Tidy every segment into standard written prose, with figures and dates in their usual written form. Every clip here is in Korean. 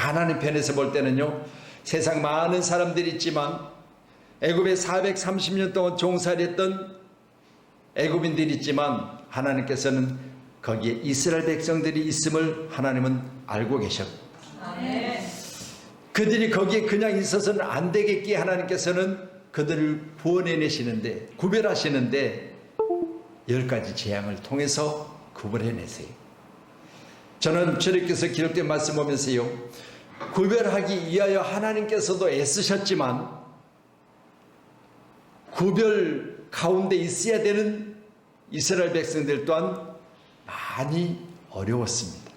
하나님 편에서 볼 때는요, 세상 많은 사람들이 있지만 애굽에 430년 동안 종살이했던 애굽인들이 있지만 하나님께서는 거기에 이스라엘 백성들이 있음을 하나님은 알고 계셨고, 그들이 거기에 그냥 있어서는 안 되겠기에 하나님께서는 그들을 구원해내시는데, 구별하시는데 10가지 재앙을 통해서 구별해내세요. 저는 주님께서 기록된 말씀 보면서요, 구별하기 위하여 하나님께서도 애쓰셨지만 구별 가운데 있어야 되는 이스라엘 백성들 또한 많이 어려웠습니다.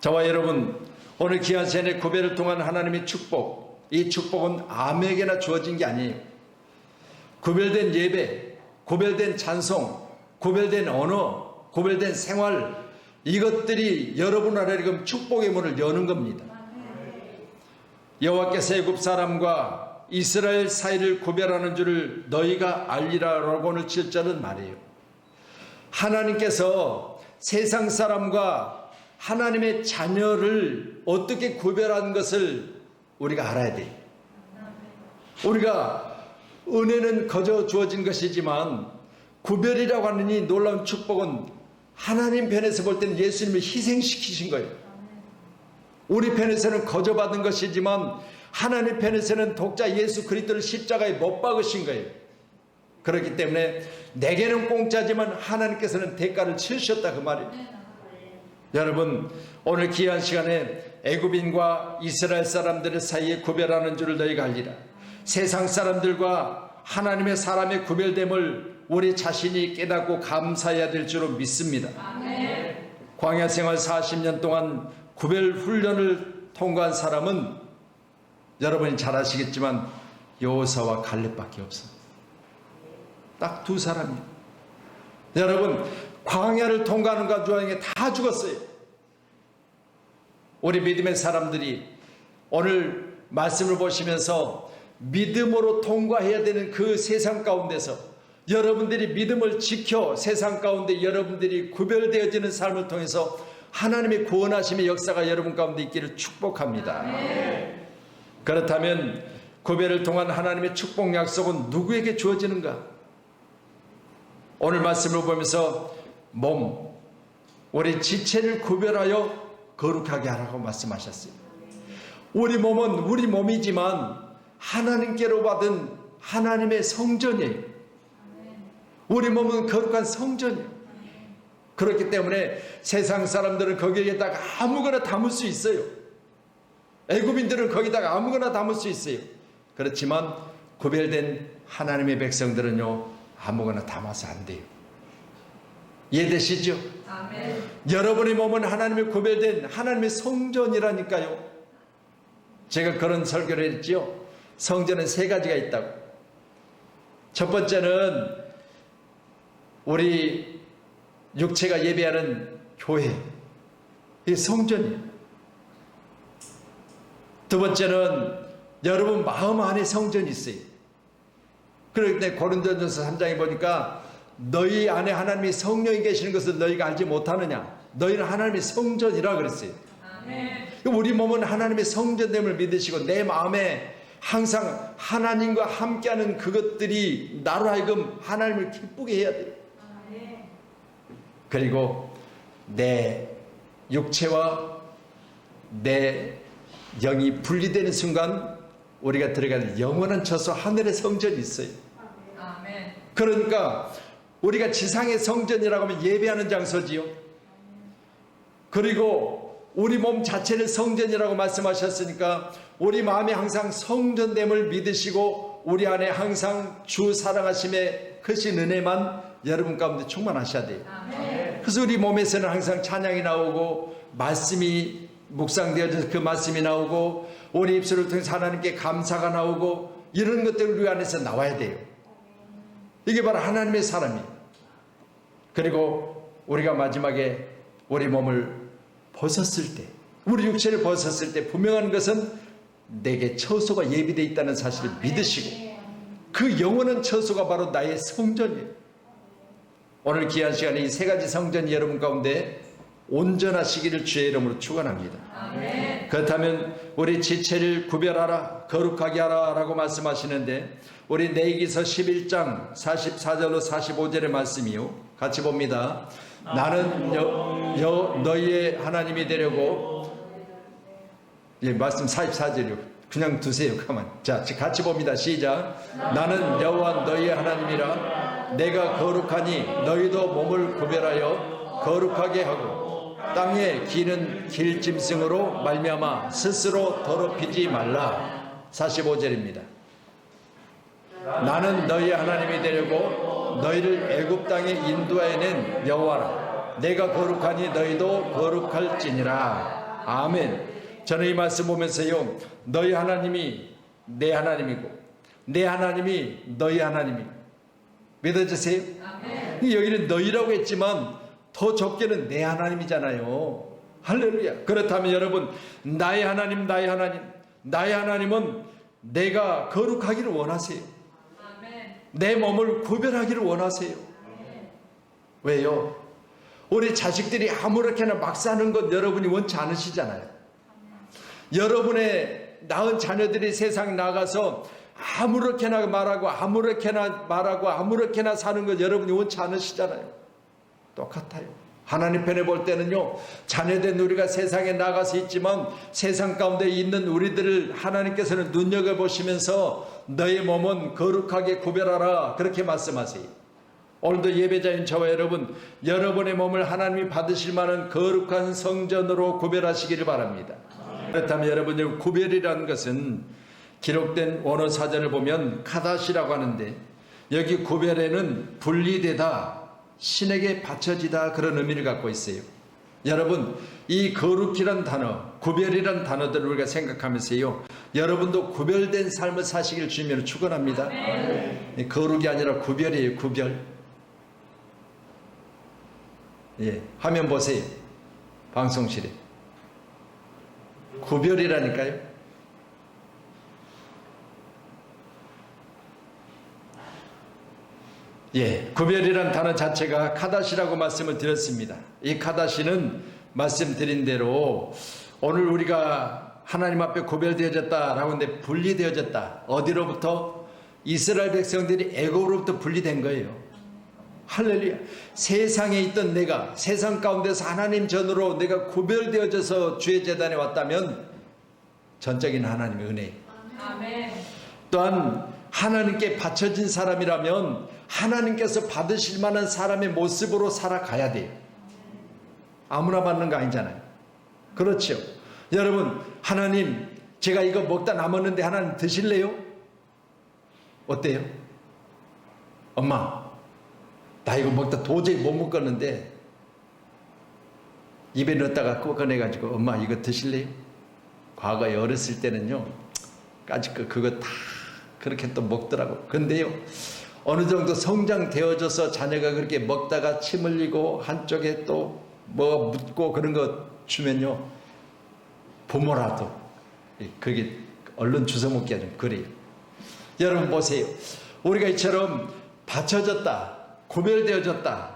저와 여러분, 오늘 귀한 시간에 구별을 통한 하나님의 축복, 이 축복은 아무에게나 주어진 게 아니에요. 구별된 예배, 구별된 찬송, 구별된 언어, 구별된 생활, 이것들이 여러분 아래로 축복의 문을 여는 겁니다. 여호와께서 애굽 사람과 이스라엘 사이를 구별하는 줄을 너희가 알리라라고 오늘 7절은 말이에요. 하나님께서 세상 사람과 하나님의 자녀를 어떻게 구별하는 것을 우리가 알아야 돼요. 우리가 은혜는 거저 주어진 것이지만 구별이라고 하는 이 놀라운 축복은 하나님 편에서 볼 때는 예수님을 희생시키신 거예요. 우리 편에서는 거저 받은 것이지만 하나님 편에서는 독자 예수 그리스도를 십자가에 못 박으신 거예요. 그렇기 때문에 내게는 공짜지만 하나님께서는 대가를 치르셨다, 그 말이에요. 여러분, 오늘 귀한 시간에 애굽인과 이스라엘 사람들 사이에 구별하는 줄을 너희가 알리라. 세상 사람들과 하나님의 사람의 구별됨을 우리 자신이 깨닫고 감사해야 될 줄로 믿습니다. 아멘. 광야 생활 40년 동안 구별 훈련을 통과한 사람은 여러분이 잘 아시겠지만 여호수아와 갈렙밖에 없어요. 딱 두 사람이에요. 여러분, 광야를 통과하는 과정에 다 죽었어요. 우리 믿음의 사람들이 오늘 말씀을 보시면서 믿음으로 통과해야 되는 그 세상 가운데서 여러분들이 믿음을 지켜 세상 가운데 여러분들이 구별되어지는 삶을 통해서 하나님의 구원하심의 역사가 여러분 가운데 있기를 축복합니다. 그렇다면 구별을 통한 하나님의 축복 약속은 누구에게 주어지는가? 오늘 말씀을 보면서 몸, 우리 지체를 구별하여 거룩하게 하라고 말씀하셨어요. 우리 몸은 우리 몸이지만 하나님께로 받은 하나님의 성전이에요. 우리 몸은 거룩한 성전이에요. 그렇기 때문에 세상 사람들은 거기에다가 아무거나 담을 수 있어요. 애굽인들은 거기다가 아무거나 담을 수 있어요. 그렇지만 구별된 하나님의 백성들은요, 아무거나 담아서 안 돼요. 이해되시죠? 아멘. 여러분의 몸은 하나님의 구별된 하나님의 성전이라니까요. 제가 그런 설교를 했지요. 성전은 3가지가 있다고. 첫 번째는 우리 육체가 예배하는 교회, 이게 성전이에요. 두 번째는 여러분 마음 안에 성전이 있어요. 그렇기 때문에 고린도전서 3장에 보니까 너희 안에 하나님의 성령이 계시는 것을 너희가 알지 못하느냐, 너희는 하나님의 성전이라 그랬어요. 아멘. 우리 몸은 하나님의 성전됨을 믿으시고 내 마음에 항상 하나님과 함께하는 그것들이 나로 하여금 하나님을 기쁘게 해야 돼요. 아멘. 그리고 내 육체와 내 영이 분리되는 순간 우리가 들어가는 영원한 처소 하늘의 성전이 있어요. 아멘. 그러니까 우리가 지상의 성전이라고 하면 예배하는 장소지요. 그리고 우리 몸 자체를 성전이라고 말씀하셨으니까 우리 마음이 항상 성전됨을 믿으시고 우리 안에 항상 주 사랑하심의 크신 은혜만 여러분 가운데 충만하셔야 돼요. 아멘. 그래서 우리 몸에서는 항상 찬양이 나오고 말씀이 묵상되어져서 그 말씀이 나오고 우리 입술을 통해서 하나님께 감사가 나오고 이런 것들이 우리 안에서 나와야 돼요. 이게 바로 하나님의 사람이에요. 그리고 우리가 마지막에 우리 몸을 벗었을 때, 우리 육체를 벗었을 때 분명한 것은 내게 처소가 예비되어 있다는 사실을 믿으시고 그 영원한 처소가 바로 나의 성전이에요. 오늘 귀한 시간에 이 3가지 성전이 여러분 가운데 온전하시기를 주의 이름으로 축원합니다. 아멘. 그렇다면 우리 지체를 구별하라, 거룩하게 하라 라고 말씀하시는데, 우리 레위기서 11장 44절로 45절의 말씀이요, 같이 봅니다. 나는 너희의 하나님이 되려고, 예, 말씀 44절이요. 그냥 두세요. 가만. 자, 같이 봅니다. 시작. 나는 여호와 너희의 하나님이라. 내가 거룩하니 너희도 몸을 구별하여 거룩하게 하고 땅에 기는 길짐승으로 말미암아 스스로 더럽히지 말라. 45절입니다. 나는 너희의 하나님이 되려고 너희를 애굽 땅에 인도해낸 여호와라. 내가 거룩하니 너희도 거룩할지니라. 아멘. 저는 이 말씀 보면서요, 너희 하나님이 내 하나님이고 내 하나님이 너희 하나님이고, 믿어지세요? 아멘. 여기는 너희라고 했지만 더 적게는 내 하나님이잖아요. 할렐루야. 그렇다면 여러분, 나의 하나님, 나의 하나님, 나의 하나님은 내가 거룩하기를 원하세요. 아멘. 내 몸을 구별하기를 원하세요. 아멘. 왜요? 우리 자식들이 아무렇게나 막 사는 것 여러분이 원치 않으시잖아요. 여러분의 낳은 자녀들이 세상 나가서 아무렇게나 말하고 아무렇게나 사는 것 여러분이 원치 않으시잖아요. 똑같아요. 하나님 편에 볼 때는요, 자녀된 우리가 세상에 나가서 있지만 세상 가운데 있는 우리들을 하나님께서는 눈여겨보시면서 너의 몸은 거룩하게 구별하라, 그렇게 말씀하세요. 오늘도 예배자인 저와 여러분, 여러분의 몸을 하나님이 받으실 만한 거룩한 성전으로 구별하시기를 바랍니다. 그렇다면 여러분, 구별이라는 것은 기록된 원어 사전을 보면 카다시라고 하는데, 여기 구별에는 분리되다, 신에게 바쳐지다, 그런 의미를 갖고 있어요. 여러분, 이 거룩이란 단어, 구별이란 단어들을 우리가 생각하면서요, 여러분도 구별된 삶을 사시길 주님으로 축원합니다. 거룩이 아니라 구별이에요. 구별. 예, 화면 보세요. 방송실에 구별이라니까요. 예, 구별이란 단어 자체가 카다시라고 말씀을 드렸습니다. 이 카다시는 말씀드린 대로 오늘 우리가 하나님 앞에 구별되어졌다라고 하는데, 분리되어졌다. 어디로부터? 이스라엘 백성들이 애굽으로부터 분리된 거예요. 할렐루야. 세상에 있던 내가, 세상 가운데서 하나님 전으로 내가 구별되어져서 주의 제단에 왔다면 전적인 하나님의 은혜. 아멘. 또한 하나님께 바쳐진 사람이라면 하나님께서 받으실 만한 사람의 모습으로 살아가야 돼요. 아무나 받는 거 아니잖아요. 그렇죠. 여러분, 하나님, 제가 이거 먹다 남았는데 하나님 드실래요? 어때요? 엄마, 나 이거 먹다 도저히 못 먹겠는데 입에 넣었다가 꺼내가지고, 엄마 이거 드실래요? 과거에 어렸을 때는요, 까짓 그거 다 그렇게 또 먹더라고. 근데요, 어느 정도 성장되어져서 자녀가 그렇게 먹다가 침 흘리고 한쪽에 또 뭐 묻고 그런 거 주면요, 부모라도 그게 얼른 주워 먹기가 좀 그래요. 여러분 보세요. 우리가 이처럼 받쳐졌다, 구별되어졌다.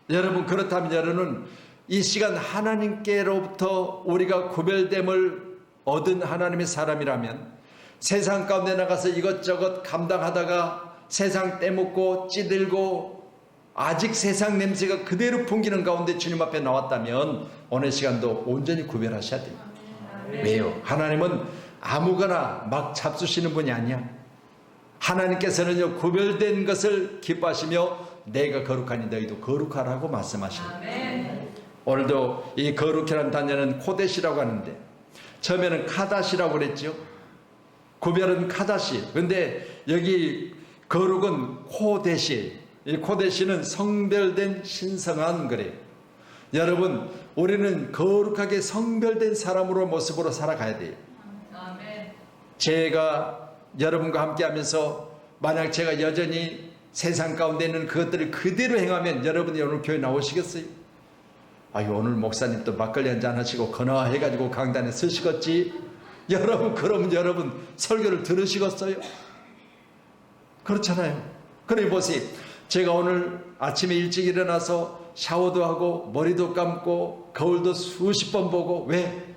여러분, 그렇다면 여러분은 이 시간 하나님께로부터 우리가 구별됨을 얻은 하나님의 사람이라면, 세상 가운데 나가서 이것저것 감당하다가 세상 떼먹고 찌들고 아직 세상 냄새가 그대로 풍기는 가운데 주님 앞에 나왔다면 오늘 시간도 온전히 구별하셔야 돼요. 왜요? 하나님은 아무거나 막 잡수시는 분이 아니야. 하나님께서는요, 구별된 것을 기뻐하시며 내가 거룩하니 너희도 거룩하라고 말씀하십니다. 오늘도 이 거룩이라는 단어는 코데시라고 하는데, 처음에는 카다시라고 그랬죠. 구별은 카다시. 근데 여기 거룩은 코데시. 이 코데시는 성별된 신성한 거래요. 여러분, 우리는 거룩하게 성별된 사람으로 모습으로 살아가야 돼요. 제가 여러분과 함께 하면서 만약 제가 여전히 세상 가운데 있는 그것들을 그대로 행하면 여러분이 오늘 교회 나오시겠어요? 아유, 오늘 목사님 또 막걸리 한잔 하시고 건화해가지고 강단에 서시겠지? 여러분, 그러면 여러분 설교를 들으시겠어요? 그렇잖아요. 그래 보세요. 제가 오늘 아침에 일찍 일어나서 샤워도 하고 머리도 감고 거울도 수십 번 보고. 왜?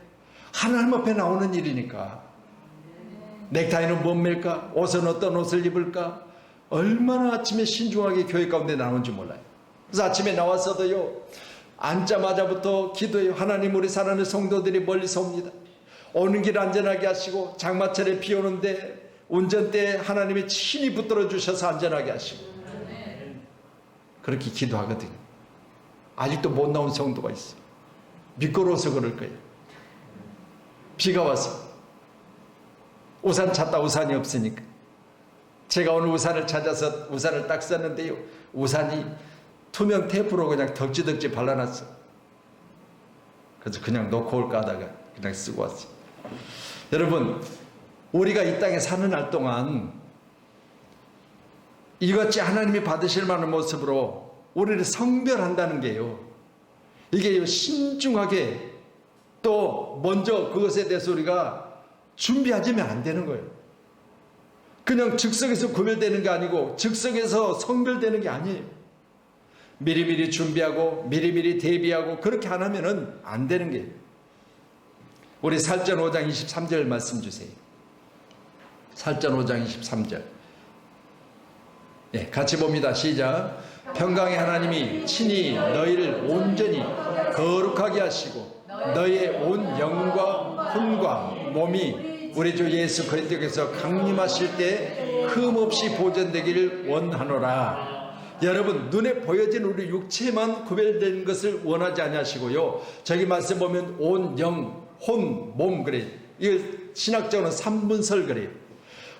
하나님 앞에 나오는 일이니까. 넥타이는 못 맬까? 옷은 어떤 옷을 입을까? 얼마나 아침에 신중하게 교회 가운데 나오는지 몰라요. 그래서 아침에 나왔어도요, 앉자마자부터 기도해요. 하나님, 우리 사랑하는 성도들이 멀리서 옵니다. 오는 길 안전하게 하시고, 장마철에 비 오는데 운전대에 하나님이 친히 붙들어 주셔서 안전하게 하시고. 그렇게 기도하거든요. 아직도 못 나온 성도가 있어요. 미끄러워서 그럴 거예요. 비가 와서 우산 찾다 우산이 없으니까. 제가 오늘 우산을 찾아서 우산을 딱 썼는데요, 우산이 투명 테이프로 그냥 덕지덕지 발라놨어. 그래서 그냥 놓고 올까 하다가 그냥 쓰고 왔어요. 여러분, 우리가 이 땅에 사는 날 동안 이같이 하나님이 받으실 만한 모습으로 우리를 성별한다는 게요, 이게 신중하게 또 먼저 그것에 대해서 우리가 준비하지면 안 되는 거예요. 그냥 즉석에서 구별되는 게 아니고 즉석에서 성별되는 게 아니에요. 미리미리 준비하고 미리미리 대비하고 그렇게 안 하면은 안 되는 거예요. 우리 살전 5장 23절 말씀 주세요. 살전 5장 23절. 네, 같이 봅니다. 시작. 평강의 하나님이 친히 너희를 온전히 거룩하게 하시고 너희의 온 영과 혼과 몸이 우리 주 예수 그리스도께서 강림하실 때 흠없이 보존되기를 원하노라. 여러분, 눈에 보여진 우리 육체만 구별된 것을 원하지 아니하시고요, 저기 말씀 보면 온 영, 혼, 몸 그래요. 이거 신학적으로는 삼분설 그래요.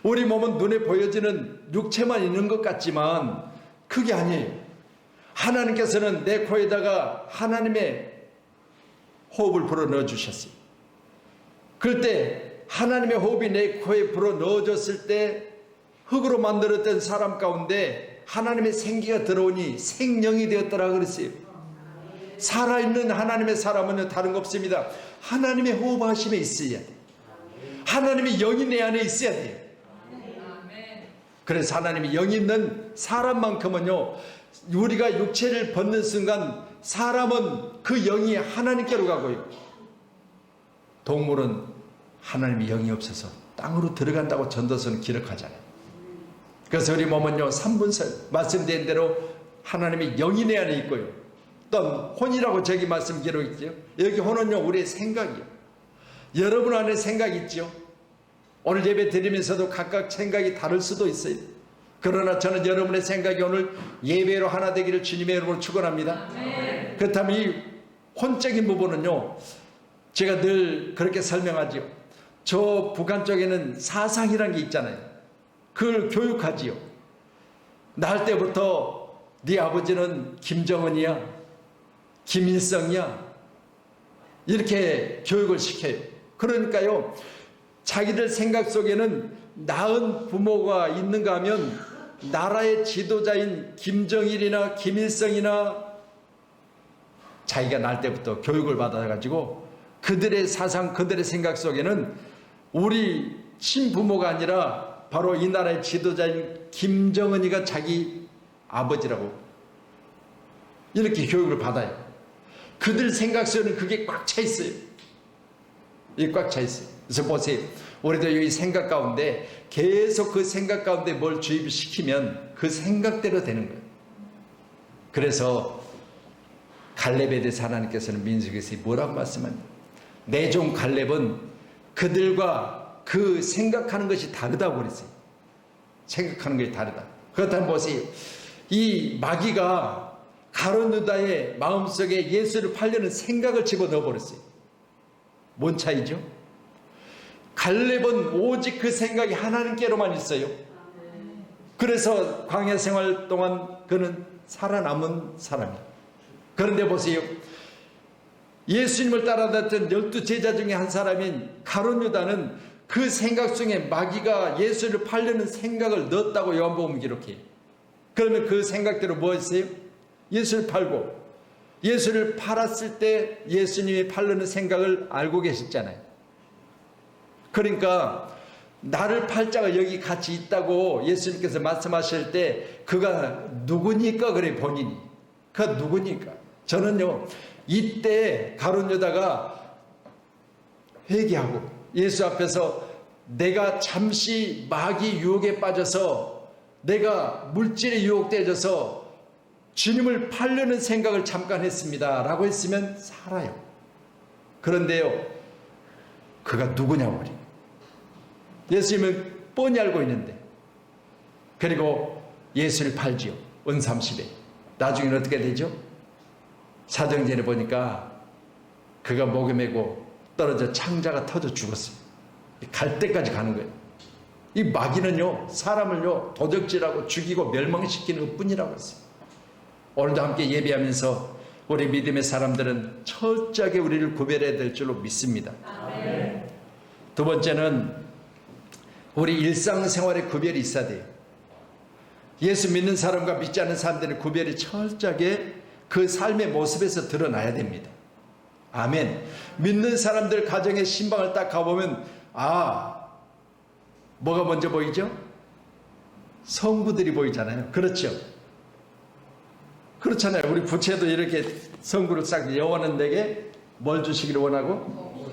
우리 몸은 눈에 보여지는 육체만 있는 것 같지만 그게 아니에요. 하나님께서는 내 코에다가 하나님의 호흡을 불어 넣어주셨어요. 그럴 때 하나님의 호흡이 내 코에 불어 넣어졌을 때 흙으로 만들었던 사람 가운데 하나님의 생기가 들어오니 생명이 되었더라 그랬어요. 살아있는 하나님의 사람은 다른 거 없습니다. 하나님의 호흡하심에 있어야 돼요. 하나님의 영이 내 안에 있어야 돼요. 그래서 하나님이 영이 있는 사람만큼은요, 우리가 육체를 벗는 순간 사람은 그 영이 하나님께로 가고요, 동물은 하나님의 영이 없어서 땅으로 들어간다고 전도서는 기록하잖아요. 그래서 우리 몸은요, 삼분설 말씀드린 대로 하나님의 영이 내 안에 있고요, 또 혼이라고 저기 말씀 기록했죠. 여기 혼은요, 우리의 생각이요. 여러분 안에 생각이 있죠. 오늘 예배 드리면서도 각각 생각이 다를 수도 있어요. 그러나 저는 여러분의 생각이 오늘 예배로 하나 되기를 주님의 이름으로 축원합니다. 그렇다면 이 혼적인 부분은요, 제가 늘 그렇게 설명하지요. 저 북한 쪽에는 사상이라는 게 있잖아요. 그걸 교육하지요. 날 때부터 네 아버지는 김정은이야, 김일성이야, 이렇게 교육을 시켜요. 그러니까요, 자기들 생각 속에는 나은 부모가 있는가 하면 나라의 지도자인 김정일이나 김일성이나 자기가 날 때부터 교육을 받아가지고 그들의 사상, 그들의 생각 속에는 우리 친부모가 아니라 바로 이 나라의 지도자인 김정은이가 자기 아버지라고 이렇게 교육을 받아요. 그들 생각 속에는 그게 꽉 차 있어요. 이게 꽉 차 있어요. 그래서 보세요. 우리도 이 생각 가운데 계속 그 생각 가운데 뭘 주입시키면 그 생각대로 되는 거예요. 그래서 갈렙에 대해서 하나님께서는 민수기에서 뭐라고 말씀합니까? 내 종 갈렙은 그들과 그 생각하는 것이 다르다고 그랬어요. 생각하는 것이 다르다. 그렇다면 보세요. 이 마귀가 가룟 유다의 마음속에 예수를 팔려는 생각을 집어넣어 버렸어요. 뭔 차이죠? 갈렙은 오직 그 생각이 하나님께로만 있어요. 그래서 광야 생활 동안 그는 살아남은 사람이에요. 그런데 보세요. 예수님을 따라다녔던 12 제자 중에 한 사람인 가룟 유다는 그 생각 속에 마귀가 예수를 팔려는 생각을 넣었다고 요한복음 기록해요. 그러면 그 생각대로 뭐 했어요? 예수를 팔고, 예수를 팔았을 때 예수님이 팔려는 생각을 알고 계셨잖아요. 그러니까 나를 팔 자가 여기 같이 있다고 예수님께서 말씀하실 때 그가 누구니까 그래 본인이. 그가 누구니까. 저는요, 이때 가룟 유다가 회개하고 예수 앞에서 내가 잠시 마귀 유혹에 빠져서 내가 물질에 유혹되어져서 주님을 팔려는 생각을 잠깐 했습니다 라고 했으면 살아요. 그런데요, 그가 누구냐고 그래요. 예수님은 뻔히 알고 있는데, 그리고 예수를 팔지요. 은 30에. 나중에는 어떻게 되죠? 사도행전에 보니까 그가 목에 메고 떨어져 창자가 터져 죽었어요. 갈 때까지 가는 거예요. 이 마귀는요, 사람을요, 도적질하고 죽이고 멸망시키는 것 뿐이라고 했어요. 오늘도 함께 예배하면서 우리 믿음의 사람들은 철저하게 우리를 구별해야 될 줄로 믿습니다. 아멘. 두 번째는 우리 일상생활에 구별이 있어야 돼요. 예수 믿는 사람과 믿지 않는 사람들의 구별이 철저하게 그 삶의 모습에서 드러나야 됩니다. 아멘. 믿는 사람들 가정의 신방을 딱 가보면 뭐가 먼저 보이죠? 성구들이 보이잖아요. 그렇죠? 그렇잖아요. 우리 부채도 이렇게 성구를 싹 여호와는 내게 뭘 주시기를 원하고?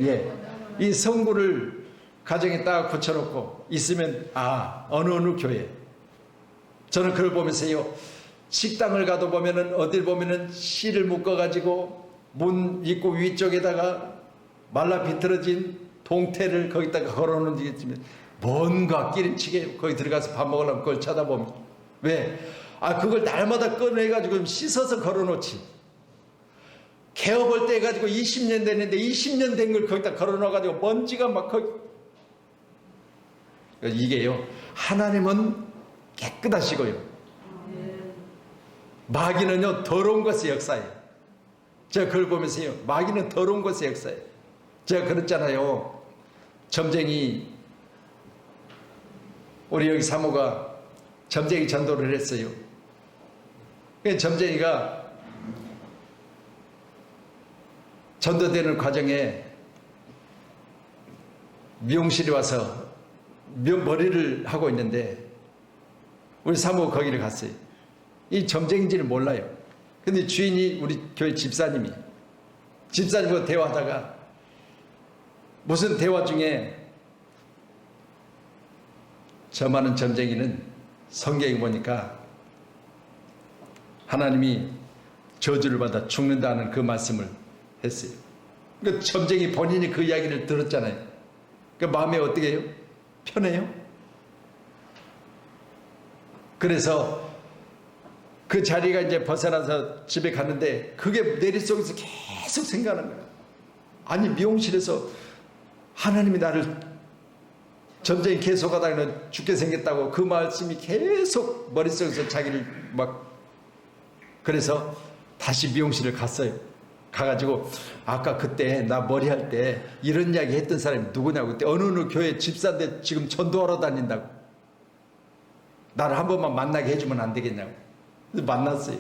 예. 이 성구를 가정에 딱 붙여놓고 있으면 어느 교회. 저는 그걸 보면서요, 식당을 가도 보면은 어딜 보면은 실을 묶어가지고 문 입구 위쪽에다가 말라 비틀어진 동태를 거기다가 걸어놓는 게 있으면 뭔가 끼리치게 거기 들어가서 밥 먹으려면 그걸 쳐다보면 왜? 그걸 날마다 꺼내가지고 씻어서 걸어놓지. 개업할 때 해가지고 20년 됐는데 20년 된 걸 거기다 걸어놔가지고 먼지가 막 거기. 이게요, 하나님은 깨끗하시고요, 마귀는요, 더러운 것의 역사예요. 제가 그걸 보면서요, 마귀는 더러운 것의 역사예요. 제가 그랬잖아요. 점쟁이, 우리 여기 사모가 점쟁이 전도를 했어요. 점쟁이가 전도되는 과정에 미용실에 와서 머리를 하고 있는데 우리 사모가 거기를 갔어요. 이 점쟁이인지는 몰라요. 근데 주인이 우리 교회 집사님이에요. 집사님과 대화하다가 무슨 대화 중에 저 많은 점쟁이는 성경에 보니까 하나님이 저주를 받아 죽는다는 그 말씀을 했어요. 그러니까 점쟁이 본인이 그 이야기를 들었잖아요. 그 마음에 어떻게 해요? 편해요? 그래서 그 자리가 이제 벗어나서 집에 갔는데 그게 머릿속에서 계속 생각하는 거예요. 아니, 미용실에서 하나님이 나를 점쟁이 계속하다가 죽게 생겼다고 그 말씀이 계속 머릿속에서 자기를 그래서 다시 미용실을 갔어요. 가가지고 아까 그때 나 머리할 때 이런 이야기 했던 사람이 누구냐고. 그때 어느 교회 집사인데 지금 전도하러 다닌다고. 나를 한 번만 만나게 해주면 안 되겠냐고. 만났어요.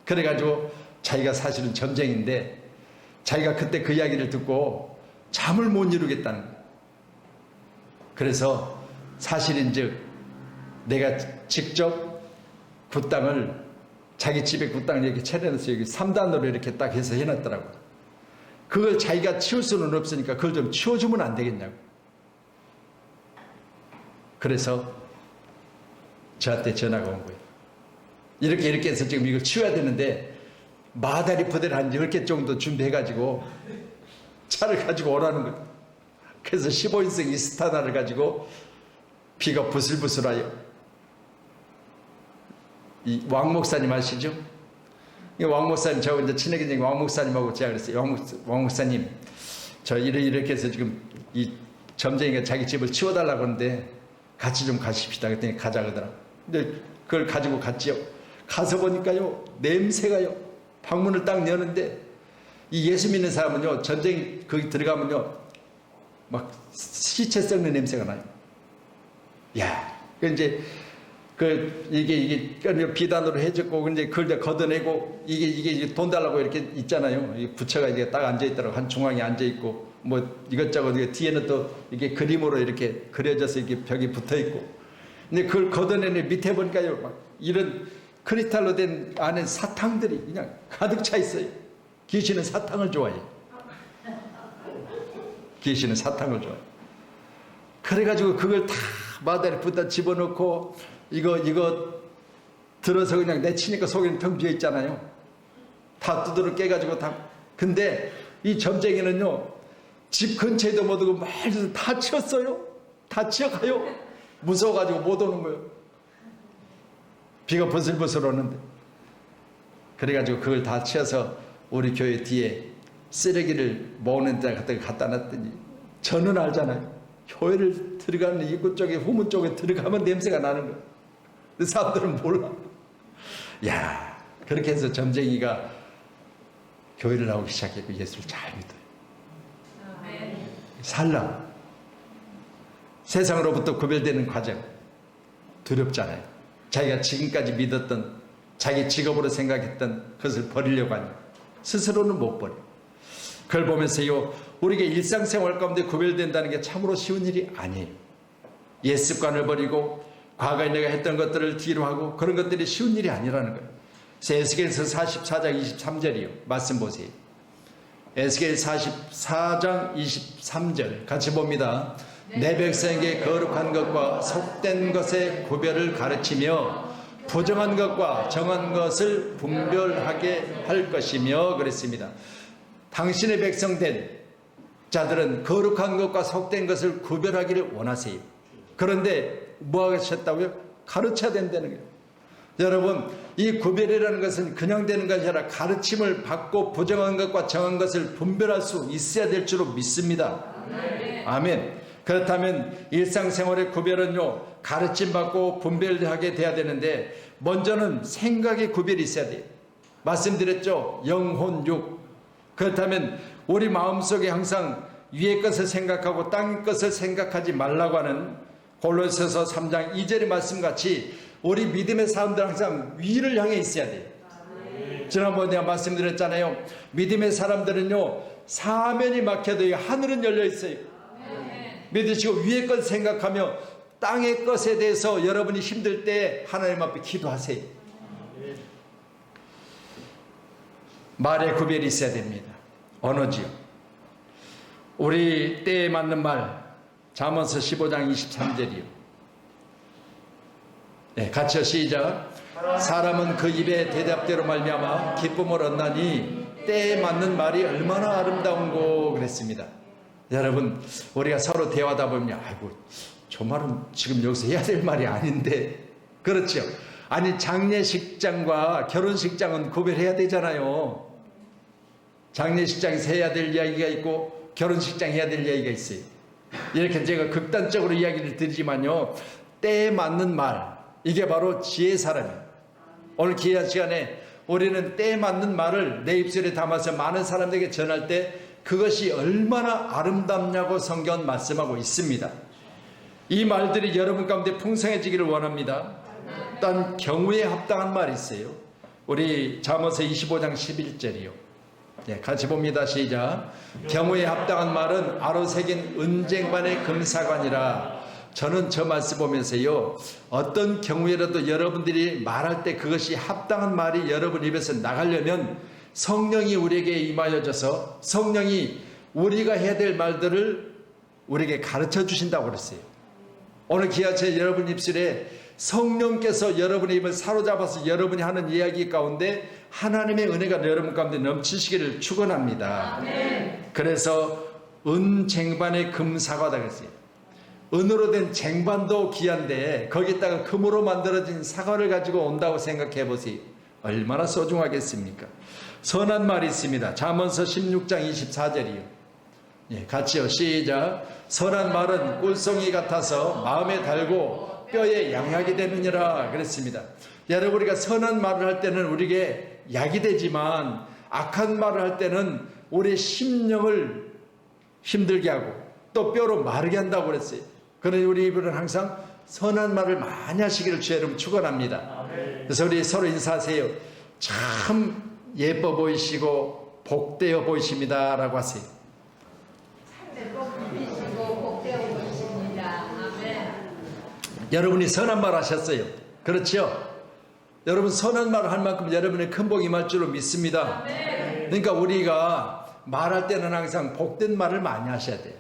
그래가지고 자기가 사실은 점쟁인데 자기가 그때 그 이야기를 듣고 잠을 못 이루겠다는 거예요. 그래서 사실인즉 내가 직접 굿땅을 자기 집에 굿땅을 이렇게 차려놨어요. 여기 3단으로 이렇게 딱 해서 해놨더라고요. 그걸 자기가 치울 수는 없으니까 그걸 좀 치워주면 안 되겠냐고. 그래서 저한테 전화가 온 거예요. 이렇게 해서 지금 이걸 치워야 되는데 마다리 포대를 한 10개 정도 준비해가지고 차를 가지고 오라는 거예요. 그래서 15인승 이스타나를 가지고 비가 부슬부슬하여 이 왕 목사님 아시죠? 이 왕 목사님, 저 이제 친하게 지낸 왕 목사님하고 제가 그랬어요. 왕 목사님, 저 이렇게 해서 지금 이 점쟁이가 자기 집을 치워달라고 하는데 같이 좀 가십시다. 그랬더니 가자 그러더라고요. 근데 그걸 가지고 갔지요. 가서 보니까요, 냄새가요, 방문을 딱 여는데 이 예수 믿는 사람은요, 전쟁 거기 들어가면요, 막 시체 썩는 냄새가 나요. 야, 이제 이게 비단으로 해줬고 이제 그걸 걷어내고 이게 돈 달라고 이렇게 있잖아요. 이 부처가 이게 딱 앉아 있더라고. 한 중앙에 앉아 있고 뭐 이것저것 뒤에는 또 이게 그림으로 이렇게 그려져서 이렇게 벽이 붙어 있고. 근데 그걸 걷어내는 밑에 보니까요, 막 이런 크리스탈로 된 안에 사탕들이 그냥 가득 차 있어요. 귀신은 사탕을 좋아해요. 귀신은 사탕을 좋아해요. 그래가지고 그걸 다 마다리 부다 집어넣고 이거 들어서 그냥 내치니까 속에는 텅 비어 있잖아요. 다 두드러 깨가지고 다. 근데 이 점쟁이는요, 집 근처에도 못 오고 말도 다 치웠어요. 다 치워가요. 무서워가지고 못 오는 거예요. 비가 버슬버슬 오는데. 그래가지고 그걸 다 치워서 우리 교회 뒤에 쓰레기를 모으는 데 갖다 놨더니, 저는 알잖아요. 교회를 들어가는 입구 쪽에, 후문 쪽에 들어가면 냄새가 나는 거예요. 근데 사람들은 몰라. 야, 그렇게 해서 점쟁이가 교회를 나오기 시작했고 예수를 잘 믿어요. 살라. 세상으로부터 구별되는 과정 두렵잖아요. 자기가 지금까지 믿었던, 자기 직업으로 생각했던 그것을 버리려고 하니 스스로는 못 버려. 그걸 보면서요, 우리가 일상생활 가운데 구별된다는 게 참으로 쉬운 일이 아니에요. 옛 습관을 버리고 과거에 내가 했던 것들을 뒤로 하고 그런 것들이 쉬운 일이 아니라는 거예요. 그래서 에스겔서 44장 23절이요. 말씀 보세요. 에스겔 44장 23절 같이 봅니다. 내 백성에게 거룩한 것과 속된 것의 구별을 가르치며 부정한 것과 정한 것을 분별하게 할 것이며 그랬습니다. 당신의 백성된 자들은 거룩한 것과 속된 것을 구별하기를 원하세요. 그런데 뭐 하셨다고요? 가르쳐야 된다는 거예요. 여러분, 이 구별이라는 것은 그냥 되는 것이 아니라 가르침을 받고 부정한 것과 정한 것을 분별할 수 있어야 될 줄로 믿습니다. 아멘. 그렇다면 일상생활의 구별은요, 가르침 받고 분별하게 돼야 되는데 먼저는 생각의 구별이 있어야 돼요. 말씀드렸죠? 영혼, 육. 그렇다면 우리 마음속에 항상 위의 것을 생각하고 땅의 것을 생각하지 말라고 하는 골로새서 3장 2절의 말씀같이 우리 믿음의 사람들은 항상 위를 향해 있어야 돼요. 지난번에 내가 말씀드렸잖아요. 믿음의 사람들은요, 사면이 막혀도 하늘은 열려 있어요. 믿으시고 위의 것 생각하며 땅의 것에 대해서 여러분이 힘들 때 하나님 앞에 기도하세요. 말의 구별이 있어야 됩니다. 언어지요. 우리 때에 맞는 말, 잠언서 15장 23절이요. 네, 같이요. 시작. 사람은 그 입의 대답대로 말미암아 기쁨을 얻나니 때에 맞는 말이 얼마나 아름다운고 그랬습니다. 여러분, 우리가 서로 대화하다 보면 아이고 저 말은 지금 여기서 해야 될 말이 아닌데, 그렇죠? 아니, 장례식장과 결혼식장은 구별해야 되잖아요. 장례식장에서 해야 될 이야기가 있고 결혼식장 해야 될 이야기가 있어요. 이렇게 제가 극단적으로 이야기를 드리지만요, 때에 맞는 말, 이게 바로 지혜의 사람이에요. 오늘 귀한 시간에 우리는 때에 맞는 말을 내 입술에 담아서 많은 사람들에게 전할 때 그것이 얼마나 아름답냐고 성경은 말씀하고 있습니다. 이 말들이 여러분 가운데 풍성해지기를 원합니다. 단 경우에 합당한 말이 있어요. 우리 잠언서 25장 11절이요. 네, 같이 봅니다. 시작. 경우에 합당한 말은 아로 새긴 은쟁반의 금사관이라. 저는 저 말씀 보면서요, 어떤 경우에라도 여러분들이 말할 때 그것이 합당한 말이 여러분 입에서 나가려면 성령이 우리에게 임하여져서 성령이 우리가 해야 될 말들을 우리에게 가르쳐 주신다고 그랬어요. 오늘 기아체 여러분 입술에 성령께서 여러분의 입을 사로잡아서 여러분이 하는 이야기 가운데 하나님의 은혜가 여러분 가운데 넘치시기를 축원합니다. 아멘. 그래서 은쟁반의 금사과다 그랬어요. 은으로 된 쟁반도 귀한데 거기다가 금으로 만들어진 사과를 가지고 온다고 생각해 보세요. 얼마나 소중하겠습니까? 선한 말이 있습니다. 잠언서 16장 24절이요. 예, 같이요. 시작. 선한 말은 꿀송이 같아서 마음에 달고 뼈에 양약이 되느니라 그랬습니다. 여러분, 우리가 선한 말을 할 때는 우리에게 약이 되지만 악한 말을 할 때는 우리의 심령을 힘들게 하고 또 뼈로 마르게 한다고 그랬어요. 그러니 우리 이분은 항상 선한 말을 많이 하시기를 주의 이름 축원합니다. 그래서 우리 서로 인사하세요. 참 예뻐 보이시고 복되어 보이십니다 라고 하세요. 여러분이 선한 말 하셨어요. 그렇죠? 여러분 선한 말을 할 만큼 여러분의 큰 복이 임할 줄로 믿습니다. 그러니까 우리가 말할 때는 항상 복된 말을 많이 하셔야 돼요.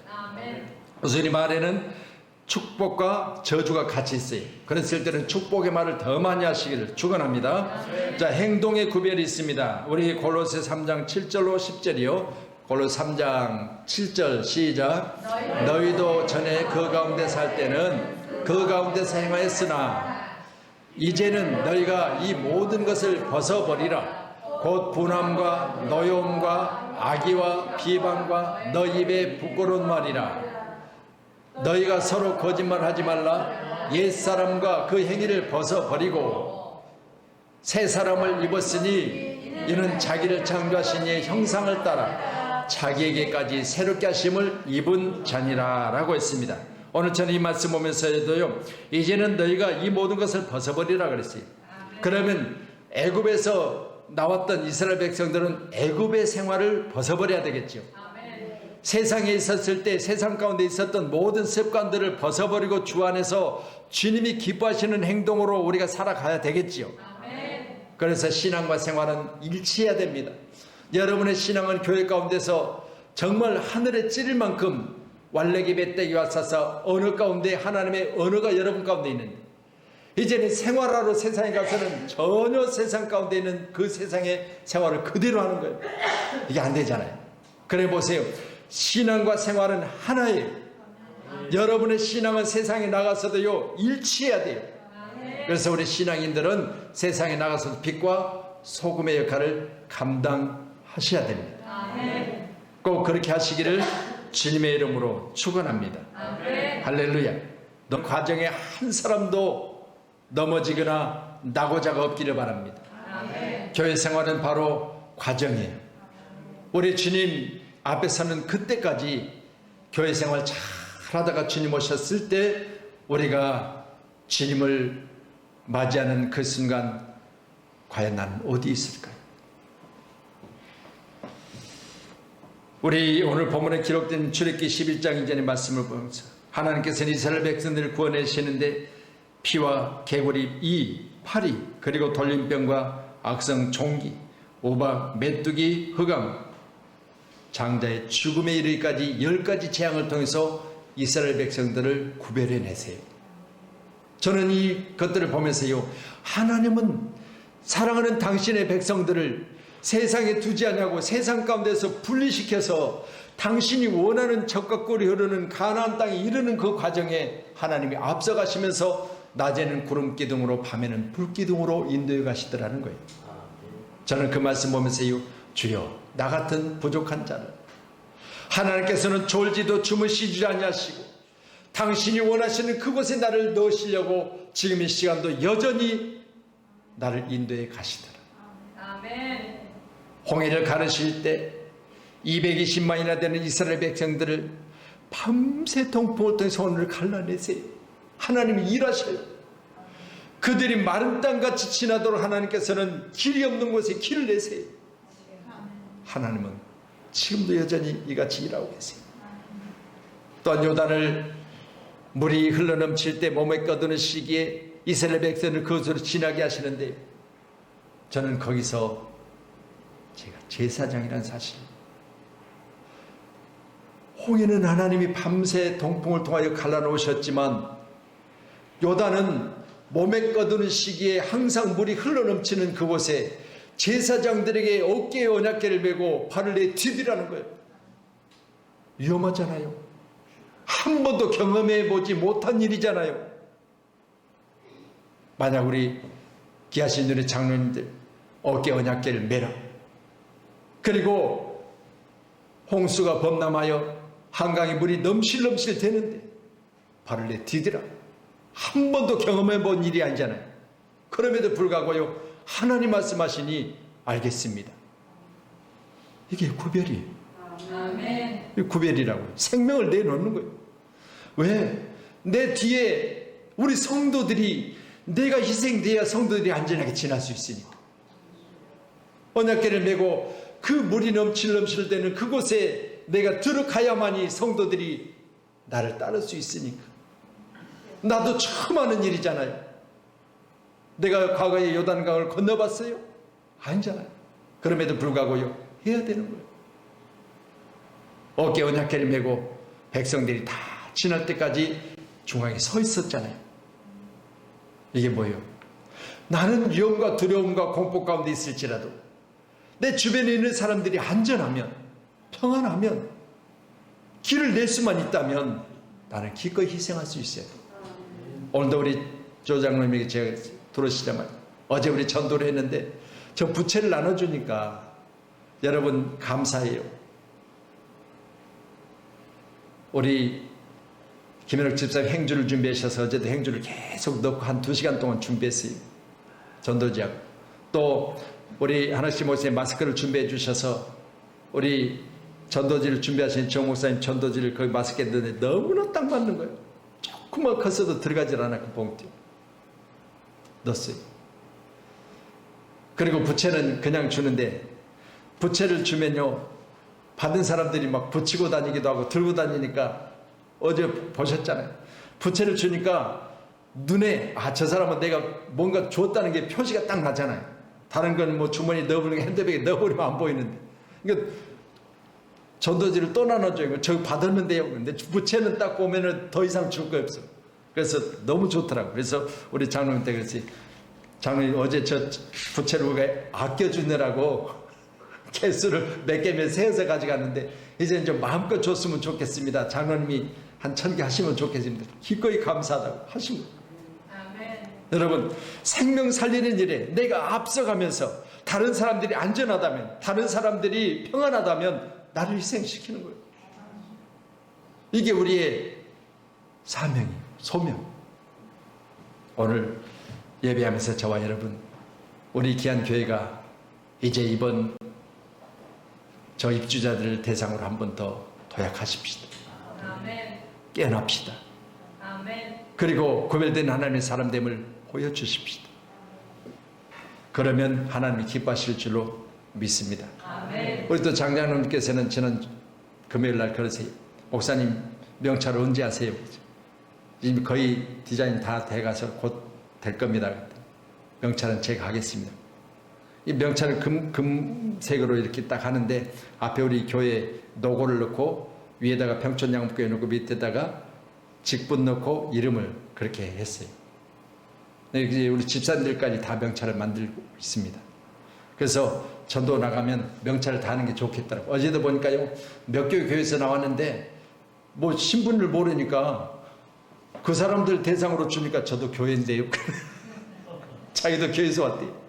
그래서 우리 말에는 축복과 저주가 같이 있어요. 그랬을 때는 축복의 말을 더 많이 하시기를 축원합니다. 자, 행동의 구별이 있습니다. 우리 골로새 3장 7절로 10절이요. 골로새 3장 7절 시작. 너희도 전에 그 가운데 살 때는 그 가운데서 행하였으나 이제는 너희가 이 모든 것을 벗어버리라. 곧 분함과 노여움과 악의와 비방과 너 입에 부끄러운 말이라. 너희가 서로 거짓말하지 말라. 옛사람과 그 행위를 벗어버리고 새 사람을 입었으니 이는 자기를 창조하신 이의 형상을 따라 자기에게까지 새롭게 하심을 입은 자니라 라고 했습니다. 오늘 저는 이 말씀 보면서도요, 이제는 너희가 이 모든 것을 벗어버리라 그랬어요. 그러면 애굽에서 나왔던 이스라엘 백성들은 애굽의 생활을 벗어버려야 되겠죠. 세상에 있었을 때 세상 가운데 있었던 모든 습관들을 벗어버리고 주 안에서 주님이 기뻐하시는 행동으로 우리가 살아가야 되겠지요. 그래서 신앙과 생활은 일치해야 됩니다. 여러분의 신앙은 교회 가운데서 정말 하늘에 찌를 만큼 완력이 배때기 왔어서 언어 가운데 하나님의 언어가 여러분 가운데 있는데, 이제는 생활하러 세상에 가서는 전혀 세상 가운데 있는 그 세상의 생활을 그대로 하는 거예요. 이게 안 되잖아요. 그래 보세요. 신앙과 생활은 하나예요. 여러분의 신앙은 세상에 나가서도요, 일치해야 돼요. 그래서 우리 신앙인들은 세상에 나가서 빛과 소금의 역할을 감당하셔야 됩니다. 꼭 그렇게 하시기를 주님의 이름으로 축원합니다. 할렐루야. 너 과정에 한 사람도 넘어지거나 낙오자가 없기를 바랍니다. 교회 생활은 바로 과정이에요. 우리 주님 앞에 서는 그때까지 교회 생활 잘 하다가 주님 오셨을 때 우리가 주님을 맞이하는 그 순간 과연 나는 어디 있을까요? 우리 오늘 본문에 기록된 출애굽기 11장 이전의 말씀을 보면서 하나님께서는 이스라엘 백성들을 구원하시는데 피와 개구리, 이, 파리, 그리고 돌림병과 악성 종기, 오박, 메뚜기, 흑암, 장자의 죽음에 이르기까지 10가지 재앙을 통해서 이스라엘 백성들을 구별해내세요. 저는 이 것들을 보면서요, 하나님은 사랑하는 당신의 백성들을 세상에 두지 않냐고 세상 가운데서 분리시켜서 당신이 원하는 적과 꿀이 흐르는 가나안 땅에 이르는 그 과정에 하나님이 앞서가시면서 낮에는 구름 기둥으로 밤에는 불 기둥으로 인도해 가시더라는 거예요. 저는 그 말씀 보면서요, 주여 나 같은 부족한 자를 하나님께서는 졸지도 주무시지 아니하시고 당신이 원하시는 그곳에 나를 넣으시려고 지금 이 시간도 여전히 나를 인도해 가시더라. 아멘. 홍해를 가르실 때 220만이나 되는 이스라엘 백성들을 밤새 동풍을 통해서 오늘 갈라내세요. 하나님이 일하셔요. 그들이 마른 땅같이 지나도록 하나님께서는 길이 없는 곳에 길을 내세요. 하나님은 지금도 여전히 이같이 일하고 계세요. 또한 요단을 물이 흘러넘칠 때 몸에 꺼드는 시기에 이스라엘 백성을 그것으로 지나게 하시는데, 저는 거기서 제가 제사장이라는 사실, 홍해는 하나님이 밤새 동풍을 통하여 갈라놓으셨지만 요단은 몸에 꺼드는 시기에 항상 물이 흘러넘치는 그곳에 제사장들에게 어깨에 언약궤를 메고 발을 내 디디라는 거예요. 위험하잖아요. 한 번도 경험해 보지 못한 일이잖아요. 만약 우리 귀하신 우리 장로님들 어깨 언약궤를 메라, 그리고 홍수가 범람하여 한강에 물이 넘실넘실 되는데 발을 내 디디라, 한 번도 경험해 본 일이 아니잖아요. 그럼에도 불구하고요, 하나님 말씀하시니 알겠습니다. 이게 구별이에요. 아멘. 이게 구별이라고요. 생명을 내놓는 거예요. 왜? 내 뒤에 우리 성도들이, 내가 희생돼야 성도들이 안전하게 지날 수 있으니까. 언약궤를 메고 그 물이 넘실넘실 되는 그곳에 내가 들어가야만이 성도들이 나를 따를 수 있으니까. 나도 처음 하는 일이잖아요. 내가 과거에 요단강을 건너봤어요? 아니잖아요. 그럼에도 불구하고요, 해야 되는 거예요. 어깨 언약궤를 메고 백성들이 다 지날 때까지 중앙에 서 있었잖아요. 이게 뭐예요? 나는 위험과 두려움과 공포 가운데 있을지라도 내 주변에 있는 사람들이 안전하면, 평안하면, 길을 낼 수만 있다면 나는 기꺼이 희생할 수 있어야 돼요. 오늘도 우리 조장로님에게 제가 들으시자마자 어제 우리 전도를 했는데 저 부채를 나눠주니까 여러분 감사해요. 우리 김현욱 집사님 행주를 준비하셔서 어제도 행주를 계속 넣고 한 2시간 동안 준비했어요. 전도지하고. 또 우리 하나씩 목사님 마스크를 준비해 주셔서 우리 전도지를 준비하신 정 목사님 전도지를 거기 마스크에 넣는데 너무나 딱 맞는 거예요. 조금만 컸어도 들어가질 않아. 그 봉투 넣었어요. 그리고 부채는 그냥 주는데 부채를 주면요 받은 사람들이 막 붙이고 다니기도 하고 들고 다니니까 어제 보셨잖아요. 부채를 주니까 눈에 저 사람은 내가 뭔가 줬다는 게 표시가 딱 나잖아요. 다른 건 뭐 주머니 넣어버리고 핸드백에 넣어버리면 안 보이는데, 그러니까 전도지를 또 나눠줘요. 저 받았는데요. 근데 부채는 딱 보면은 더 이상 줄 거 없어. 그래서 너무 좋더라고요. 그래서 우리 장로님한테 그랬지. 장로님 어제 저 부채를 아껴주느라고 개수를 몇 개면 세어서 가져갔는데 이제는 좀 마음껏 줬으면 좋겠습니다. 장로님이 한 1000개 하시면 좋겠습니다. 기꺼이 감사하다고 하신 거예요. 아멘. 여러분, 생명 살리는 일에 내가 앞서가면서 다른 사람들이 안전하다면, 다른 사람들이 평안하다면 나를 희생시키는 거예요. 이게 우리의 사명이에요. 소명. 오늘 예배하면서 저와 여러분, 우리 귀한 교회가 이제 이번 저 입주자들을 대상으로 한 번 더 도약하십시다. 아멘. 깨어납시다. 아멘. 그리고 구별된 하나님의 사람됨을 보여주십시다. 그러면 하나님이 기뻐하실 줄로 믿습니다. 아멘. 우리 또 장장님께서는 지난 금요일 날 그러세요. 목사님 명찰 언제 하세요? 이미 거의 디자인 다 돼가서 곧 될 겁니다. 명찰은 제가 하겠습니다. 이 명찰을 금색으로 이렇게 딱 하는데 앞에 우리 교회 노고를 넣고 위에다가 평촌양목교회 넣고 밑에다가 직분 넣고 이름을 그렇게 했어요. 이제 우리 집사님들까지 다 명찰을 만들고 있습니다. 그래서 전도 나가면 명찰을 다 하는 게 좋겠더라고요. 어제도 보니까요, 몇 교회 교회에서 나왔는데 뭐 신분을 모르니까 그 사람들 대상으로 주니까 저도 교회인데요. 자기도 교회에서 왔대요.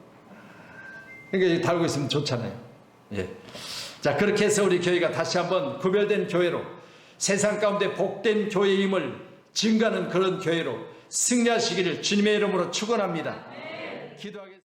그러니까 달고 있으면 좋잖아요. 예. 자, 그렇게 해서 우리 교회가 다시 한번 구별된 교회로, 세상 가운데 복된 교회임을 증거하는 그런 교회로 승리하시기를 주님의 이름으로 축원합니다. 기도하겠습니다.